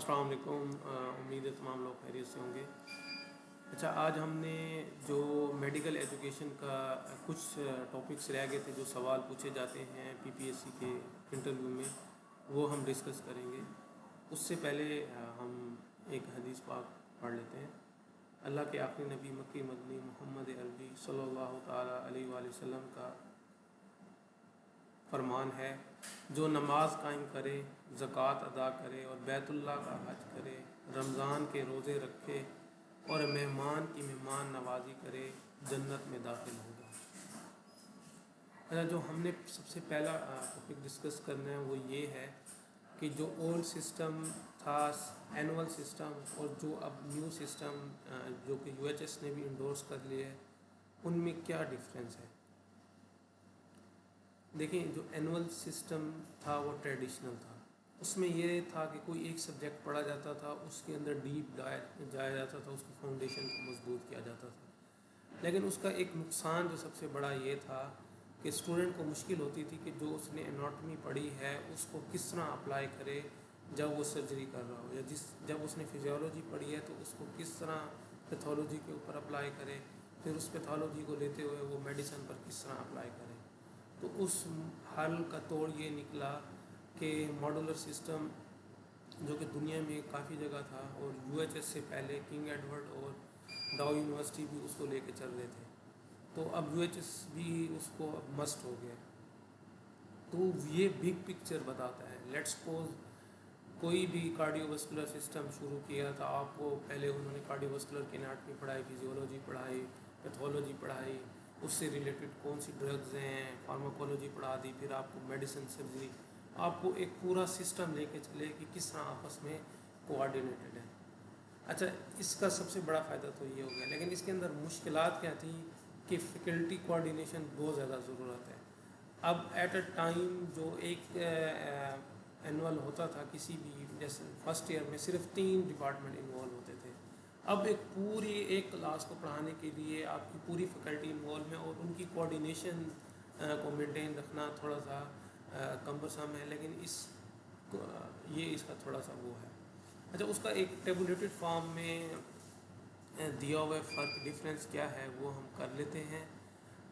अस्सलाम वालेकुम। उम्मीद है तमाम लोग खैरियत से होंगे। अच्छा, आज हमने जो मेडिकल एजुकेशन का कुछ टॉपिक्स रह गए थे, जो सवाल पूछे जाते हैं पीपीएससी के इंटरव्यू में, वो हम डिस्कस करेंगे। उससे पहले हम एक हदीस पाक पढ़ लेते हैं। अल्लाह के आखिरी नबी मक्की मदनी मोहम्मद अरबी सल्लल्लाहु ताला अलैहि वसल्लम का फरमान है, जो नमाज कायम करे, ज़कात अदा करे और बैतुल्लाह का हज करे, रमज़ान के रोज़े रखे और मेहमान की मेहमान नवाजी करे, जन्नत में दाखिल होगा। अच्छा, जो हमने सबसे पहला टॉपिक डिस्कस करना है वो ये है कि जो ओल्ड सिस्टम था, एनुअल सिस्टम, और जो अब न्यू सिस्टम जो कि यूएचएस ने भी इंडोर्स कर लिया है, उनमें क्या डिफरेंस है। देखिए, जो एनुअल सिस्टम था वो ट्रेडिशनल था। उसमें ये था कि कोई एक सब्जेक्ट पढ़ा जाता था, उसके अंदर डीप जाया जाता था, उसकी फाउंडेशन को मजबूत किया जाता था। लेकिन उसका एक नुकसान जो सबसे बड़ा ये था कि स्टूडेंट को मुश्किल होती थी कि जो उसने एनाटॉमी पढ़ी है उसको किस तरह अप्लाई करे जब वो सर्जरी कर रहा हो, या जब उसने फिजियोलॉजी पढ़ी है तो उसको किस तरह पैथोलॉजी के ऊपर अप्लाई करे, फिर उस पैथोलॉजी को लेते हुए वो मेडिसिन पर किस तरह अप्लाई करे। तो उस हल का तोड़ ये निकला कि मॉड्यूलर सिस्टम, जो कि दुनिया में काफ़ी जगह था, और यूएचएस से पहले किंग एडवर्ड और डाउ यूनिवर्सिटी भी उसको लेके चल रहे थे, तो अब यूएचएस भी उसको अब मस्ट हो गया। तो ये बिग पिक्चर बताता है। लेट्स सपोज कोई भी कार्डियोवास्कुलर सिस्टम शुरू किया था, आपको पहले उन्होंने कार्डियोवास्कुलर की एनाटॉमी पढ़ाई, फिजियोलॉजी पढ़ाई, पैथोलॉजी पढ़ाई, उससे रिलेटेड कौन सी ड्रग्स हैं, फार्माकोलॉजी पढ़ा दी, फिर आपको मेडिसिन, सर्जरी, आपको एक पूरा सिस्टम लेके चले कि किस तरह आपस में कोऑर्डिनेटेड है। अच्छा, इसका सबसे बड़ा फ़ायदा तो ये हो गया, लेकिन इसके अंदर मुश्किलात क्या थी कि फैकल्टी कोऑर्डिनेशन बहुत ज़्यादा ज़रूरत है। अब एट अ टाइम जो एक एनुअल होता था किसी भी, जैसे फर्स्ट ईयर में सिर्फ 3 डिपार्टमेंट इन्वॉल्व होते थे, अब एक पूरी एक क्लास को पढ़ाने के लिए आपकी पूरी फैकल्टी इन्वॉल्व है, और उनकी कोऑर्डिनेशन को मेंटेन रखना थोड़ा सा कम्बरसम है। लेकिन ये इसका थोड़ा सा वो है। अच्छा, उसका एक टेबुलेटेड फॉर्म में दिया हुआ फ़र्क, डिफरेंस क्या है वो हम कर लेते हैं,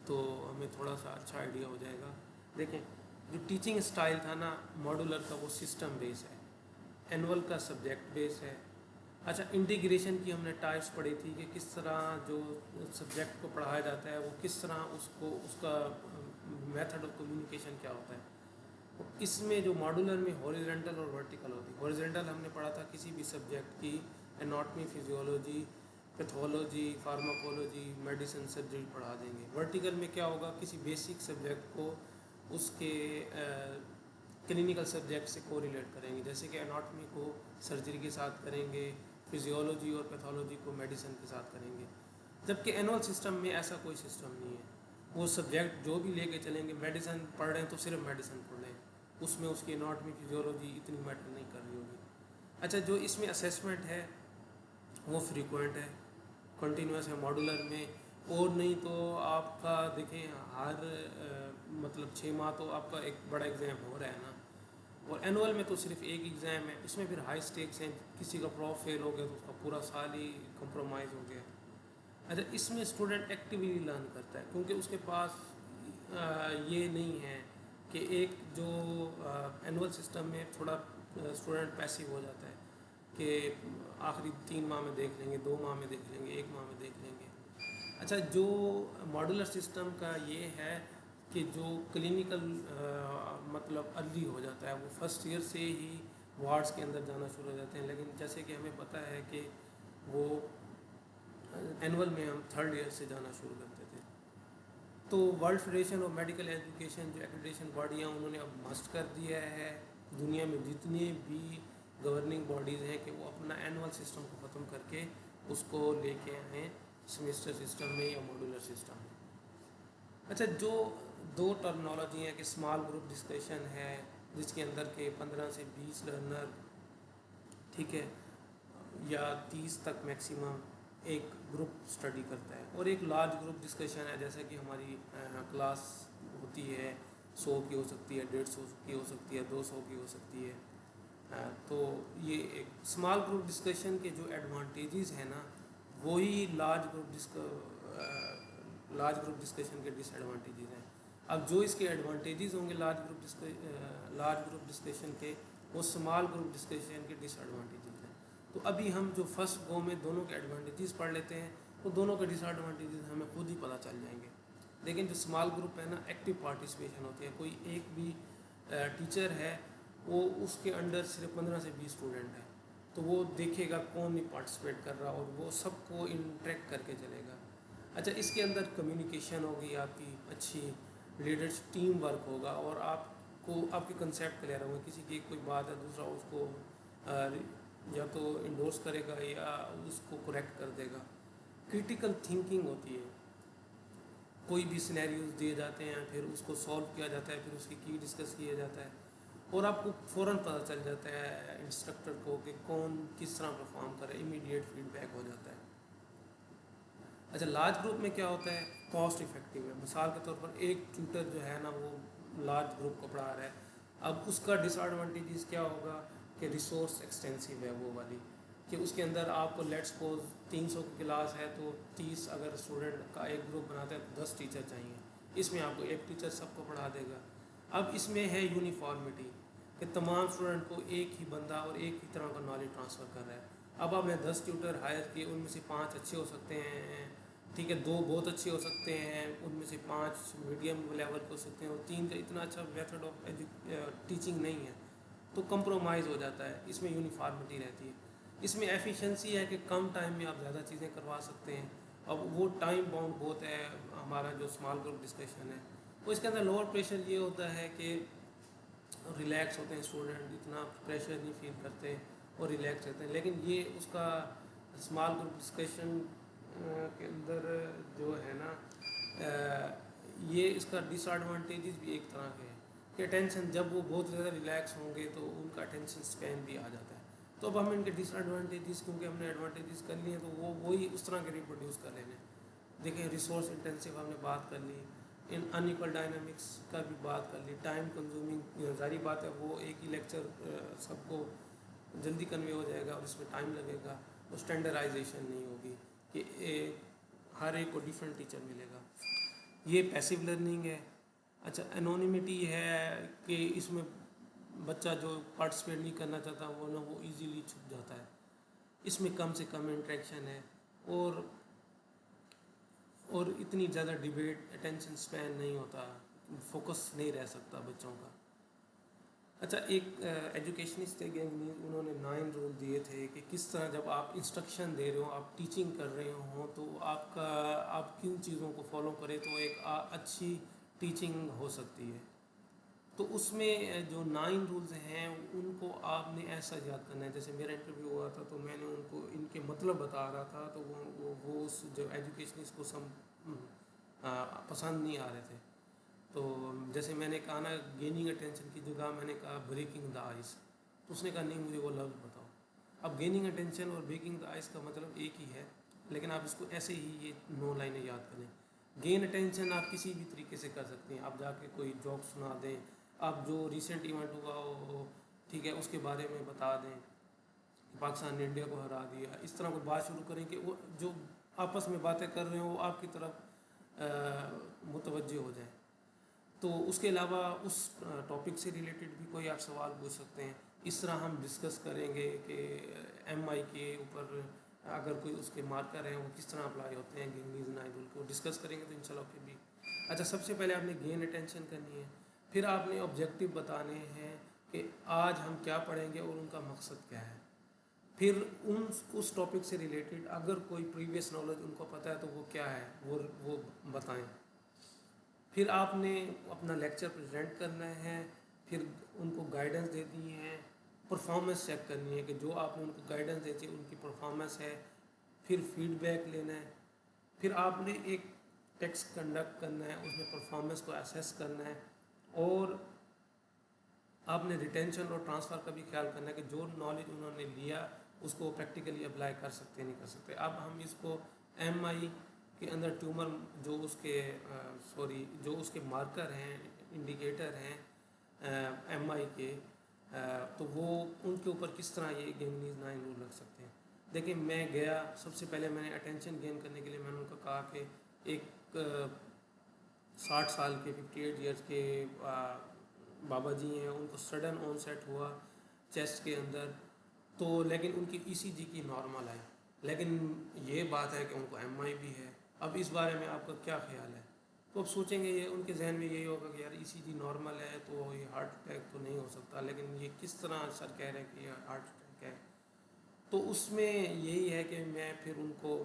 तो हमें थोड़ा सा अच्छा आइडिया हो जाएगा। देखें, जो टीचिंग स्टाइल था ना मॉड्यूलर का, वो सिस्टम बेस है, एनुअल का सब्जेक्ट बेस है। अच्छा, इंटीग्रेशन की हमने टाइप्स पढ़ी थी कि किस तरह जो सब्जेक्ट को पढ़ाया जाता है वो किस तरह उसको, उसका मेथड ऑफ कम्युनिकेशन क्या होता है। तो इसमें जो मॉड्यूलर में हॉरिजॉन्टल और वर्टिकल होती है। हॉरिजॉन्टल हमने पढ़ा था किसी भी सब्जेक्ट की anatomy, physiology, pathology, pharmacology, medicine, surgery पढ़ा देंगे। वर्टिकल में क्या होगा, किसी बेसिक सब्जेक्ट को उसके क्लिनिकल सब्जेक्ट से कोरिलेट करेंगे, जैसे कि एनाटॉमी को सर्जरी के साथ करेंगे, फिजियोलॉजी और पैथोलॉजी को मेडिसिन के साथ करेंगे। जबकि एनुअल सिस्टम में ऐसा कोई सिस्टम नहीं है। वो सब्जेक्ट जो भी लेके चलेंगे, मेडिसिन पढ़ रहे हैं तो सिर्फ मेडिसिन पढ़ रहे हैं, उसमें उसकी एनाटॉमी, फिजियोलॉजी इतनी मैटर नहीं कर रही होगी। अच्छा, जो इसमें असेसमेंट है वो फ्रीक्वेंट है, कंटिन्यूस है मॉड्यूलर में, और नहीं तो आपका देखें हर मतलब 6 माह तो आपका एक बड़ा एग्ज़ाम हो रहा है ना, और एनुअल में तो सिर्फ एक एग्ज़ाम है। इसमें फिर हाई स्टेक्स हैं, किसी का प्रॉप फेल हो गया तो उसका पूरा साल ही कंप्रोमाइज़ हो गया। अच्छा, इसमें स्टूडेंट एक्टिवली लर्न करता है, क्योंकि उसके पास ये नहीं है कि एक जो एनुअल सिस्टम में थोड़ा स्टूडेंट पैसिव हो जाता है कि आखिरी 3 माह में देख लेंगे, 2 माह में देख लेंगे, 1 माह में देख लेंगे। अच्छा, जो मॉड्यूलर सिस्टम का ये है कि जो क्लिनिकल मतलब अर्ली हो जाता है, वो फर्स्ट ईयर से ही वार्ड्स के अंदर जाना शुरू हो जाते हैं। लेकिन जैसे कि हमें पता है कि वो एनुअल में हम 3rd ईयर से जाना शुरू करते थे। तो world federation of medical education, जो एक्रेडिटेशन बॉडी हैं, उन्होंने अब मस्ट कर दिया है दुनिया में जितने भी गवर्निंग बॉडीज़ हैं कि वो अपना एनुअल सिस्टम को ख़त्म करके उसको लेके आएँ सेमेस्टर सिस्टम में या मॉड्यूलर सिस्टम में। अच्छा, जो 2 टर्मिनोलॉजी है कि स्मॉल ग्रुप डिस्कशन है, जिसके अंदर के 15 से 20 लर्नर, ठीक है, या 30 तक मैक्सिमम एक ग्रुप स्टडी करता है, और एक लार्ज ग्रुप डिस्कशन है, जैसे कि हमारी क्लास होती है 100 की हो सकती है, 150 की हो सकती है, 200 की हो सकती है। तो ये एक स्मॉल ग्रुप डिस्कशन के जो एडवांटेजेस हैं ना, वही लार्ज ग्रुप डिस्कशन के डिसएडवांटेजेस हैं। अब जो इसके एडवांटेजेस होंगे लार्ज ग्रुप डिस्कशन के, वो स्मॉल ग्रुप डिस्कशन के डिसएडवांटेजेस हैं। तो अभी हम जो फर्स्ट गो में दोनों के एडवांटेजेस पढ़ लेते हैं, तो दोनों के डिसएडवांटेजेस हमें खुद ही पता चल जाएंगे। लेकिन जो स्मॉल ग्रुप है ना, एक्टिव पार्टिसिपेशन होती है। कोई एक भी टीचर है, वो उसके अंडर सिर्फ 15 से 20 स्टूडेंट हैं, तो वो देखेगा कौन नहीं पार्टिसिपेट कर रहा, और वो सबको इंटरेक्ट करके चलेगा। अच्छा, इसके अंदर कम्युनिकेशन होगी आपकी अच्छी, लीडर्स टीम वर्क होगा, और आपको आपके कंसेप्ट क्लियर होंगे। किसी की कोई बात है, दूसरा उसको या तो इंडोर्स करेगा या उसको करेक्ट कर देगा। क्रिटिकल थिंकिंग होती है, कोई भी सिनेरियोज दिए जाते हैं, फिर उसको सॉल्व किया जाता है, फिर उसकी की डिस्कस किया जाता है, और आपको फ़ौरन पता चल जाता है इंस्ट्रक्टर को कि कौन किस तरह परफॉर्म करे, इमीडिएट फीडबैक हो जाता है। अच्छा, लार्ज ग्रुप में क्या होता है, कॉस्ट इफेक्टिव है। मिसाल के तौर पर एक ट्यूटर जो है ना, वो लार्ज ग्रुप को पढ़ा रहा है, अब उसका डिसएडवांटेजेस क्या होगा कि रिसोर्स एक्सटेंसिव है वो वाली, कि उसके अंदर आपको लेट्स सपोज 300 की क्लास है, तो 30 अगर स्टूडेंट का एक ग्रुप बनाता है तो 10 टीचर चाहिए। इसमें आपको एक टीचर सबको पढ़ा देगा। अब इसमें है यूनिफॉर्मिटी, कि तमाम स्टूडेंट को एक ही बंदा और एक ही तरह का नॉलेज ट्रांसफ़र कर रहा है। अब आपने 10 ट्यूटर हायर किए, उनमें से 5 अच्छे हो सकते हैं, ठीक है, 2 बहुत अच्छे हो सकते हैं, उनमें से 5 मीडियम लेवल के हो सकते हैं, और 3 का इतना अच्छा मेथड ऑफ टीचिंग नहीं है, तो कंप्रोमाइज़ हो जाता है। इसमें यूनिफॉर्मिटी रहती है। इसमें एफिशिएंसी है कि कम टाइम में आप ज़्यादा चीज़ें करवा सकते हैं। अब वो टाइम बाउंड बहुत है। हमारा जो स्मॉल ग्रुप डिस्कशन है, वो इसके अंदर लोअर प्रेशर ये होता है कि रिलैक्स होते हैं स्टूडेंट, इतना प्रेशर नहीं फील करते और रिलैक्स रहते हैं। लेकिन ये उसका स्मॉल ग्रुप डिस्कशन के अंदर जो है ना, ये इसका डिसएडवांटेजेस भी एक तरह के हैं कि अटेंशन, जब वो बहुत ज़्यादा रिलैक्स होंगे तो उनका अटेंशन स्पैन भी आ जाता है। तो अब हम इनके डिसएडवांटेजेस, क्योंकि हमने एडवांटेजेस कर लिए हैं, तो वो वही उस तरह के रिप्रोड्यूस कर लेने। देखिए, रिसोर्स इंटेंसिव हमने बात कर ली, इन अनइक्वल डायनामिक्स का भी बात कर ली, टाइम कंज्यूमिंग, जारी बात है वो एक ही लेक्चर सबको जल्दी कन्वे हो जाएगा और इसमें टाइम लगेगा, और स्टैंडर्डाइजेशन नहीं होगी कि हर एक को डिफरेंट टीचर मिलेगा। ये पैसिव लर्निंग है। अच्छा, एनोनिमिटी है कि इसमें बच्चा जो पार्टिसिपेट नहीं करना चाहता वो इजीली छुप जाता है। इसमें कम से कम इंटरेक्शन है, और इतनी ज़्यादा डिबेट, अटेंशन स्पैन नहीं होता, फोकस नहीं रह सकता बच्चों का। अच्छा, एक एजुकेशनिस्ट थे गैंगनीज, उन्होंने 9 रूल दिए थे कि किस तरह जब आप इंस्ट्रक्शन दे रहे हो, आप टीचिंग कर रहे हो, तो आप किन चीज़ों को फॉलो करें तो एक अच्छी टीचिंग हो सकती है। तो उसमें जो 9 रूल्स हैं, उनको आपने ऐसा याद करना है। जैसे मेरा इंटरव्यू हुआ था, तो मैंने उनको इनके मतलब बता रहा था, तो वो उस जो एजुकेशनिस्ट को पसंद नहीं आ रहे थे। तो जैसे मैंने कहा ना, गेनिंग अटेंशन की जगह मैंने कहा ब्रेकिंग द आइस, तो उसने कहा नहीं, मुझे वो लफ्ज़ बताओ। अब गेनिंग अटेंशन और ब्रेकिंग द आइस का मतलब एक ही है, लेकिन आप इसको ऐसे ही ये 9 लाइनें याद करें। गेन अटेंशन आप किसी भी तरीके से कर सकते हैं। आप जाके कोई जॉक सुना दें, आप जो रिसेंट इवेंट हुआ हो, ठीक है, उसके बारे में बता दें, पाकिस्तान ने इंडिया को हरा दिया, इस तरह को बात शुरू करें कि वो जो आपस में बातें कर रहे हो वो आपकी तरफ मुतवज्जे हो जाए। तो उसके अलावा उस टॉपिक से रिलेटेड भी कोई आप सवाल पूछ सकते हैं। इस तरह हम डिस्कस करेंगे कि MI के ऊपर अगर कोई उसके मार्कर हैं वो किस तरह अप्लाई होते हैं, गेंगनीज 9 रूल को डिस्कस करेंगे तो इंशाल्लाह फिर भी। अच्छा, सबसे पहले आपने गेन अटेंशन करनी है, फिर आपने ऑब्जेक्टिव बताने हैं कि आज हम क्या पढ़ेंगे और उनका मकसद क्या है। फिर उस टॉपिक से रिलेटेड अगर कोई प्रीवियस नॉलेज उनको पता है तो वो क्या है वो बताएं। फिर आपने अपना लेक्चर प्रेजेंट करना है, फिर उनको गाइडेंस देनी है, परफॉर्मेंस चेक करनी है कि जो आपने उनको गाइडेंस दी थी उनकी परफॉर्मेंस है, फिर फीडबैक लेना है, फिर आपने एक टेक्स्ट कंडक्ट करना है, उसमें परफॉर्मेंस को असेस करना है, और आपने रिटेंशन और ट्रांसफ़र का भी ख्याल करना है कि जो नॉलेज उन्होंने लिया उसको प्रैक्टिकली अप्लाई कर सकते नहीं कर सकते। अब हम इसको MI के अंदर ट्यूमर जो उसके मार्कर हैं, इंडिकेटर हैं MI के, تو وہ ان کے اوپر کس طرح یہ گینگنیز 9 رول رکھ سکتے ہیں. دیکھیں میں گیا سب سے پہلے میں نے اٹینشن گین کرنے کے لیے میں نے ان کو کہا کہ ایک 60 سال کے 58 ایئرس کے بابا جی ہیں, ان کو سڈن آن سیٹ ہوا چیسٹ کے اندر, تو لیکن ان کی ای سی جی کی نارمل آئی, لیکن یہ بات ہے کہ ان کو ایم آئی بھی ہے. اب اس بارے میں آپ کا کیا خیال ہے؟ تو اب سوچیں گے یہ ان کے ذہن میں یہی ہوگا کہ یار ای سی جی نارمل ہے تو یہ ہارٹ اٹیک تو نہیں ہو سکتا, لیکن یہ کس طرح سر کہہ رہے ہیں کہ یہ ہارٹ اٹیک ہے. تو اس میں یہی ہے کہ میں پھر ان کو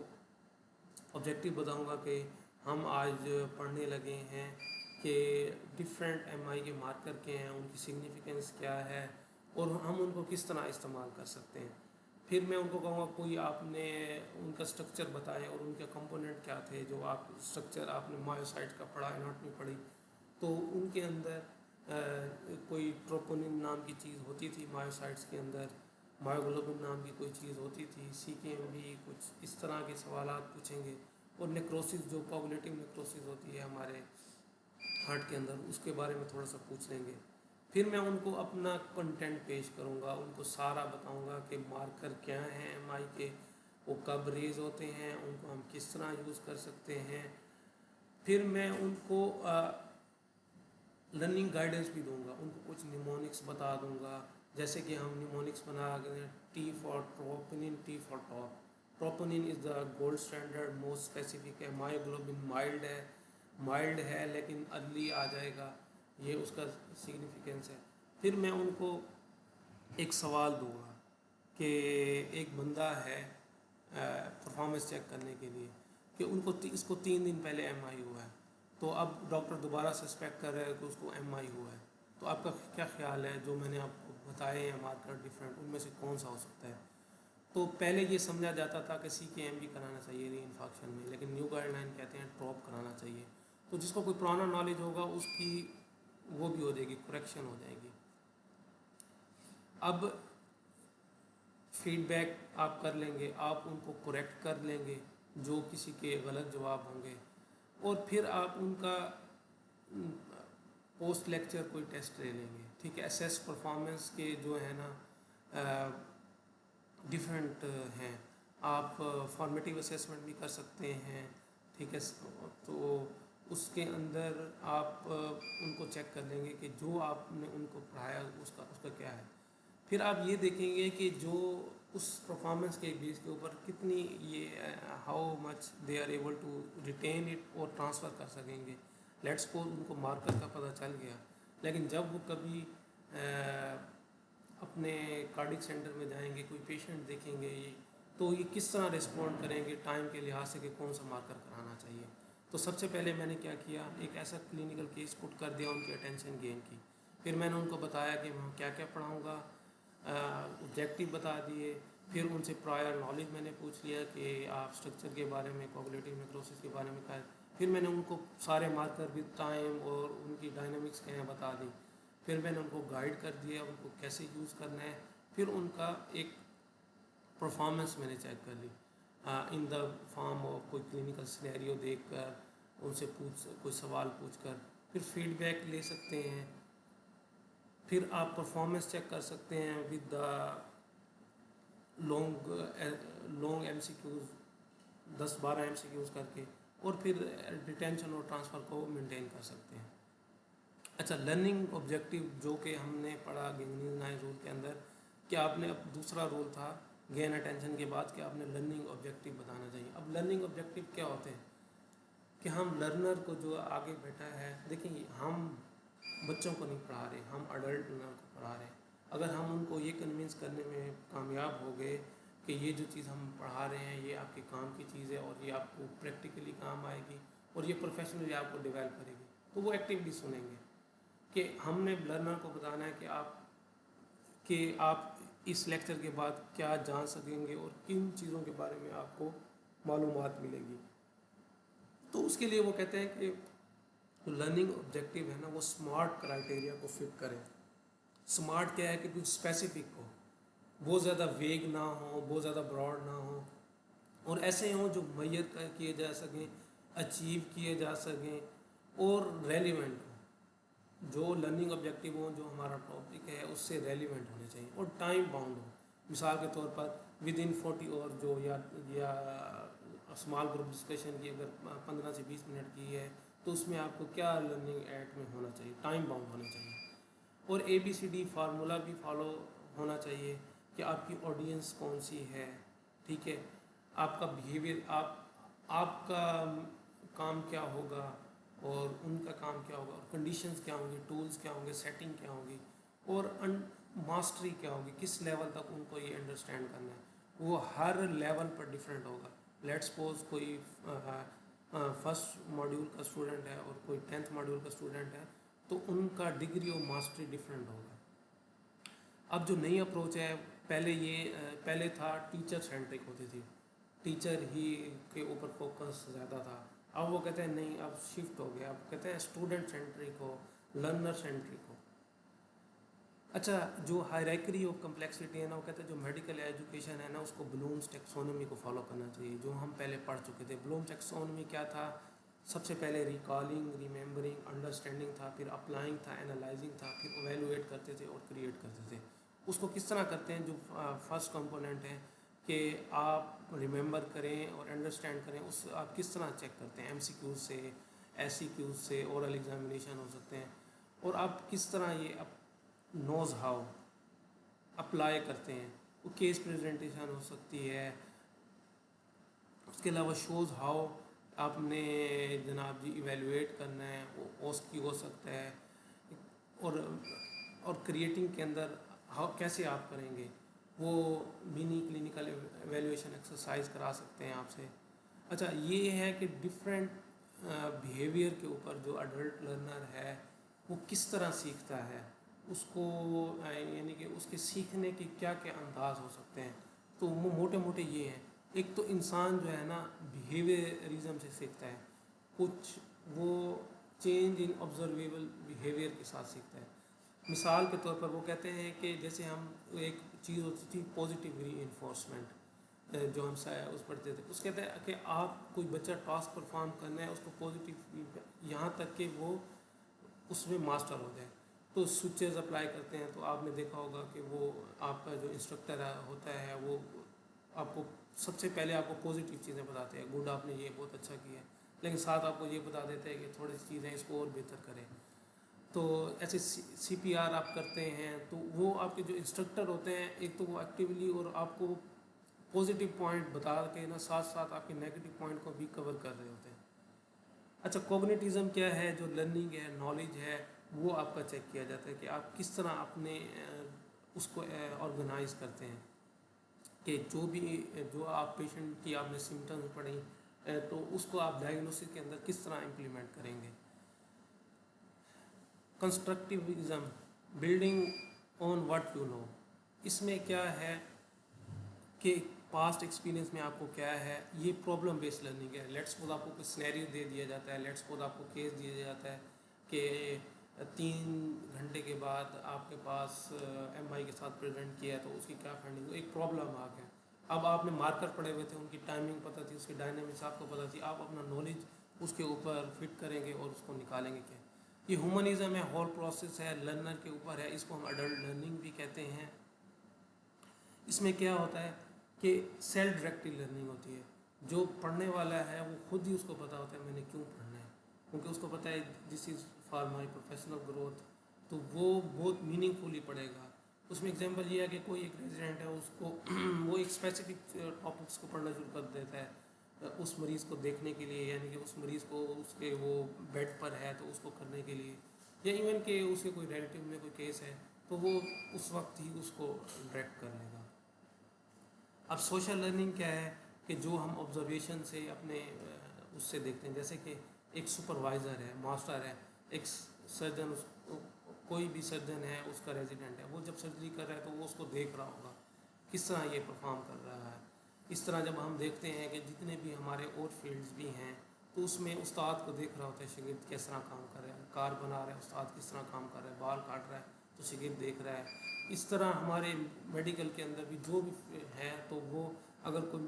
آبجیکٹیو بتاؤں گا کہ ہم آج پڑھنے لگے ہیں کہ ڈفرینٹ ایم آئی کے مارکر کیا ہیں, ان کی سگنیفیکنس کیا ہے, اور ہم ان کو کس طرح استعمال کر سکتے ہیں. پھر میں ان کو کہوں گا کوئی آپ نے ان کا اسٹرکچر بتائیں اور ان کے کمپوننٹ کیا تھے جو آپ اسٹرکچر آپ نے مایوسائٹ کا پڑھا, اناٹمی پڑھی, تو ان کے اندر کوئی ٹروپونین نام کی چیز ہوتی تھی مایوسائٹس کے اندر, مایوگلوبن نام کی کوئی چیز ہوتی تھی, سیکھیں بھی کچھ اس طرح کے سوالات پوچھیں گے. اور نیکروسس جو کوگنیٹو نیکروسس ہوتی ہے ہمارے ہارٹ کے اندر, اس کے بارے میں تھوڑا سا پوچھ لیں گے. پھر میں ان کو اپنا کنٹینٹ پیش کروں گا, ان کو سارا بتاؤں گا کہ مارکر کیا ہیں ایم آئی کے, وہ کب ریز ہوتے ہیں, ان کو ہم کس طرح یوز کر سکتے ہیں. پھر میں ان کو لرننگ گائیڈنس بھی دوں گا, ان کو کچھ نیمونکس بتا دوں گا, جیسے کہ ہم نیمونکس بنا گئے T for troponin, T for top. Troponin is the gold standard most specific ہے, مایوگلوبن مائلڈ ہے لیکن ارلی آ جائے گا, یہ اس کا سگنیفیکنس ہے. پھر میں ان کو ایک سوال دوں گا کہ ایک بندہ ہے پرفارمنس چیک کرنے کے لیے کہ ان کو اس کو 3 دن پہلے ایم آئی ہوا ہے, تو اب ڈاکٹر دوبارہ سسپیکٹ کر رہے ہیں کہ اس کو ایم آئی ہوا ہے, تو آپ کا کیا خیال ہے جو میں نے آپ کو بتائے ہیں مارکر ڈفرینٹ, ان میں سے کون سا ہو سکتا ہے. تو پہلے یہ سمجھا جاتا تھا کہ سی کے ایم بھی کرانا چاہیے ری انفارکشن میں, لیکن نیو گائیڈ لائن کہتے ہیں ڈراپ کرانا چاہیے. تو جس کو کوئی پرانا نالج ہوگا اس کی وہ بھی ہو جائے گی, کریکشن ہو جائے گی. اب فیڈ بیک آپ کر لیں گے, آپ ان کو کریکٹ کر لیں گے جو کسی کے غلط جواب ہوں گے, اور پھر آپ ان کا پوسٹ لیکچر کوئی ٹیسٹ لے لیں گے. ٹھیک ہے, اسیس پرفارمنس کے جو ہے نا ڈفرینٹ ہیں, آپ فارمیٹیو اسیسمنٹ بھی کر سکتے ہیں. ٹھیک ہے, تو اس کے اندر آپ ان کو چیک کر لیں گے کہ جو آپ نے ان کو پڑھایا اس کا کیا ہے. پھر آپ یہ دیکھیں گے کہ جو اس پرفارمنس کے بیس کے اوپر کتنی یہ how much they are able to retain it اور ٹرانسفر کر سکیں گے. لیٹس سپوز ان کو مارکر کا پتہ چل گیا, لیکن جب وہ کبھی اپنے کارڈک سینٹر میں جائیں گے, کوئی پیشنٹ دیکھیں گے, تو یہ کس طرح رسپونڈ کریں گے ٹائم کے لحاظ سے کہ کون سا مارکر کرانا چاہیے. تو سب سے پہلے میں نے کیا کیا, ایک ایسا کلینکل کیس پٹ کر دیا ان کی اٹینشن گین کی. پھر میں نے ان کو بتایا کہ میں کیا کیا پڑھاؤں گا, آبجیکٹیو بتا دیے. پھر ان سے پرائر نالج میں نے پوچھ لیا کہ آپ اسٹرکچر کے بارے میں, کوگنیٹو نیکروسس کے بارے میں کہا. پھر میں نے ان کو سارے مارکر ود ٹائم اور ان کی ڈائنامکس کیا ہیں بتا دی. پھر میں نے ان کو گائیڈ کر دیا ان کو کیسے یوز کرنا ہے. پھر ان کا ایک پرفارمنس میں نے چیک کر لی ان دا فارم آف کوئی کلینکل سینیریو دیکھ کر, ان سے کوئی سوال پوچھ کر. پھر فیڈ بیک لے سکتے ہیں. پھر آپ پرفارمنس چیک کر سکتے ہیں with the long MCQs, 10-12 MCQs کر کے, اور پھر ریٹینشن اور ٹرانسفر کو مینٹین کر سکتے ہیں. اچھا, لرننگ آبجیکٹیو جو کہ ہم نے پڑھا گینگنیز 9 رول کے اندر, کہ آپ نے اب دوسرا رول تھا گین اٹینشن کے بعد کہ آپ نے لرننگ آبجیکٹیو بتانا چاہیے. اب لرننگ آبجیکٹیو کیا ہوتے ہیں کہ ہم لرنر کو جو آگے بیٹھا ہے, دیکھیں ہم بچوں کو نہیں پڑھا رہے, ہم اڈلٹ لرنر کو پڑھا رہے ہیں. اگر ہم ان کو یہ کنونس کرنے میں کامیاب ہو گئے کہ یہ جو چیز ہم پڑھا رہے ہیں یہ آپ کے کام کی چیز ہے اور یہ آپ کو پریکٹیکلی کام آئے گی اور یہ پروفیشنلی آپ کو ڈیولپ کرے گی, تو وہ ایکٹیولی سنیں گے کہ ہم نے لرنر کو بتانا ہے کہ آپ اس لیکچر کے بعد کیا جان سکیں گے اور کن چیزوں کے بارے میں آپ کو معلومات ملے گی. تو اس کے لیے وہ کہتے ہیں کہ لرننگ آبجیکٹیو ہے نا, وہ اسمارٹ کرائٹیریا کو فٹ کرے. اسمارٹ کیا ہے کہ کچھ اسپیسیفک ہو, بہت زیادہ ویگ نہ ہو, بہت زیادہ براڈ نہ ہو, اور ایسے ہوں جو میئر کیے جا سکیں, اچیو کیے جا سکیں اور ریلیونٹ ہوں. जो लर्निंग ऑब्जेक्टिव हो, जो हमारा टॉपिक है उससे रेलिवेंट होने चाहिए और टाइम बाउंड हो। मिसाल के तौर पर विद इन 40 और जो या स्मॉल ग्रुप डिस्कशन की अगर 15 से 20 मिनट की है तो उसमें आपको क्या लर्निंग ऐड में होना चाहिए, टाइम बाउंड होना चाहिए। और ABCD फार्मूला भी फॉलो होना चाहिए कि आपकी ऑडियंस कौन सी है, ठीक है, आपका बिहेवियर, आपका काम क्या होगा और उनका काम क्या होगा, और कंडीशंस क्या होंगी, टूल्स क्या होंगे, सेटिंग क्या होगी, और मास्टरी क्या होगी, किस लेवल तक उनको ये अंडरस्टैंड करना है, वो हर लेवल पर डिफरेंट होगा। लेट्स सपोज कोई फर्स्ट मॉड्यूल का स्टूडेंट है और कोई 10th मॉड्यूल का स्टूडेंट है, तो उनका डिग्री ऑफ मास्टरी डिफरेंट होगा। अब जो नई अप्रोच है, पहले था टीचर सेंट्रिक होती थी, टीचर ही के ऊपर फोकस ज़्यादा था। अब वो कहते हैं नहीं, अब शिफ्ट हो गया, अब कहते हैं स्टूडेंट सेंट्रिक हो, लर्नर सेंट्रिक हो। अच्छा, जो हायरार्की ऑफ कम्प्लेक्सिटी है ना, वो कहते हैं जो मेडिकल एजुकेशन है ना, उसको ब्लूम्स टैक्सोनॉमी को फॉलो करना चाहिए, जो हम पहले पढ़ चुके थे। ब्लूम्स टैक्सोनॉमी क्या था? सबसे पहले रिकॉलिंग, रिमेंबरिंग, अंडरस्टैंडिंग था, फिर अप्लाइंग था, एनालाइजिंग था, फिर इवेलुएट करते थे और क्रिएट करते थे। उसको किस तरह करते हैं? जो फर्स्ट कंपोनेंट है कि आप रिमेंबर करें और अंडरस्टैंड करें, उस आप किस तरह चेक करते हैं? MCQ से, SCQ से, ओरल एग्जामिनेशन हो सकते हैं। और आप किस तरह ये नोज हाउ अप्लाई करते हैं, वो केस प्रेजेंटेशन हो सकती है। उसके अलावा शोज़ हाउ आपने जनाब जी इवेलुएट करना है, वो OSCE हो सकता है। और क्रिएटिंग के अंदर हाउ कैसे आप करेंगे, वो मिनी क्लिनिकल एवेलुएशन एक्सरसाइज करा सकते हैं आपसे। अच्छा, ये है कि डिफरेंट बिहेवियर के ऊपर जो अडल्ट लर्नर है वो किस तरह सीखता है, उसको यानी कि उसके सीखने के क्या क्या अंदाज हो सकते हैं। तो वो मोटे मोटे ये हैं। एक तो इंसान जो है ना बिहेवियरिज्म से सीखता है, कुछ वो चेंज इन ऑब्जर्वेबल बिहेवियर के साथ सीखता है। मिसाल के तौर पर वो कहते हैं कि जैसे हम एक चीज़ होती थी पॉजिटिव रीइंफोर्समेंट, जो हम उस पढ़ते थे, उस कहते हैं कि आप कोई बच्चा टास्क परफॉर्म करना है, उसको पॉजिटिव यहाँ तक कि वो उसमें मास्टर हो जाए, तो स्विचेस अप्लाई करते हैं। तो आपने देखा होगा कि वो आपका जो इंस्ट्रक्टर होता है वो आपको सबसे पहले आपको पॉजिटिव चीज़ें बताते हैं, गुड आपने ये बहुत अच्छा किया है, लेकिन साथ आपको ये बता देते हैं कि थोड़ी सी चीज़ें इसको और बेहतर करें। तो ऐसे CPR आप करते हैं, तो वो आपके जो इंस्ट्रक्टर होते हैं, एक तो वो एक्टिवली और आपको पॉजिटिव पॉइंट बता के ना साथ साथ आपके नेगेटिव पॉइंट को भी कवर कर रहे होते हैं। अच्छा, कोग्निटिज्म क्या है? जो लर्निंग है, नॉलेज है, वो आपका चेक किया जाता है कि आप किस तरह अपने उसको ऑर्गेनाइज करते हैं कि जो आप पेशेंट की आपने सिम्टम्स पढ़ी तो उसको आप डायग्नोसिस के अंदर किस तरह इम्प्लीमेंट करेंगे। Constructivism, building on what you know, इसमें क्या है कि पास्ट एक्सपीरियंस में आपको क्या है, ये प्रॉब्लम बेस्ड लर्निंग है। लेट्स सपोज आपको कोई सिनेरियो दे दिया जाता है, लेट्स सपोज आपको केस दिया जाता है कि 3 घंटे के बाद आपके पास MI के साथ प्रेजेंट किया है, तो उसकी क्या फाइंडिंग, एक प्रॉब्लम आ गया। अब आपने मार्कर पड़े हुए थे, उनकी टाइमिंग पता थी, उसकी डायनेमिक्स आपको पता थी, आप अपना नॉलेज उसके ऊपर फिट करेंगे और उसको निकालेंगे क्या। ये ह्यूमनिज्म है, होल प्रोसेस है, लर्नर के ऊपर है, इसको हम अडल्ट लर्निंग भी कहते हैं। इसमें क्या होता है कि सेल्फ डायरेक्टेड लर्निंग होती है। जो पढ़ने वाला है वो खुद ही उसको पता होता है मैंने क्यों पढ़ना है, क्योंकि उसको पता है this is for my professional growth, तो वो बहुत मीनिंगफुली पढ़ेगा। उसमें एग्जांपल ये है कि कोई एक रेजिडेंट है, उसको वो एक स्पेसिफिक टॉपिक्स को पढ़ना शुरू कर देता है उस मरीज़ को देखने के लिए, यानी कि उस मरीज़ को उसके वो बेड पर है तो उसको करने के लिए, या इवन कि उसके कोई रिलेटिव में कोई केस है तो वो उस वक्त ही उसको डायरेक्ट कर लेगा। अब सोशल लर्निंग क्या है कि जो हम ऑब्जर्वेशन से अपने उससे देखते हैं, जैसे कि एक सुपरवाइज़र है, मास्टर है, एक सर्जन, कोई भी सर्जन है, उसका रेजिडेंट है, वो जब सर्जरी कर रहा है तो वो उसको देख रहा होगा किस तरह ये परफॉर्म कर रहा है। इस तरह जब हम देखते हैं कि जितने भी हमारे और फील्ड्स भी हैं, तो उसमें उस्ताद को देख रहा होता है शागिर्द किस तरह काम कर रहा है, कार बना रहा है उस्ताद किस तरह काम कर रहा है, बाल काट रहा है तो शागिर्द देख रहा है। इस तरह हमारे मेडिकल के अंदर भी जो भी है, तो वो अगर कोई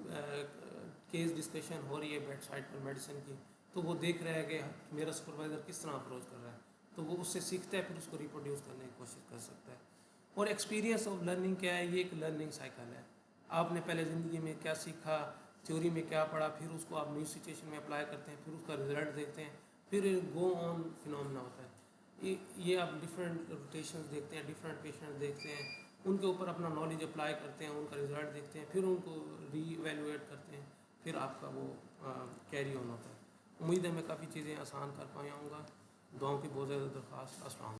केस डिस्कशन हो रही है बेड साइड पर मेडिसिन की, तो वो देख रहा है कि मेरा सुपरवाइज़र किस तरह अप्रोच कर रहा है, تو وہ اس سے سیکھتا ہے، پھر اس کو ریپروڈیوس کرنے کی کوشش کر سکتا ہے۔ اور ایکسپیرینس آف لرننگ کیا ہے؟ یہ ایک لرننگ سائیکل ہے۔ آپ نے پہلے زندگی میں کیا سیکھا، تھیوری میں کیا پڑھا، پھر اس کو آپ نیو سچویشن میں اپلائی کرتے ہیں، پھر اس کا رزلٹ دیکھتے ہیں، پھر گو آن فنومنا ہوتا ہے۔ یہ آپ ڈفرینٹ روٹیشنز دیکھتے ہیں، ڈفرینٹ پیشنٹ دیکھتے ہیں، ان کے اوپر اپنا نالج اپلائی کرتے ہیں، ان کا رزلٹ دیکھتے ہیں، پھر ان کو ری ایویلویٹ کرتے ہیں، پھر آپ کا وہ کیری آن ہوتا ہے۔ امید ہے میں کافی چیزیں آسان کر پایا ہوں گا۔ دعاؤں کی بہت زیادہ درخواست۔ السلام علیکم۔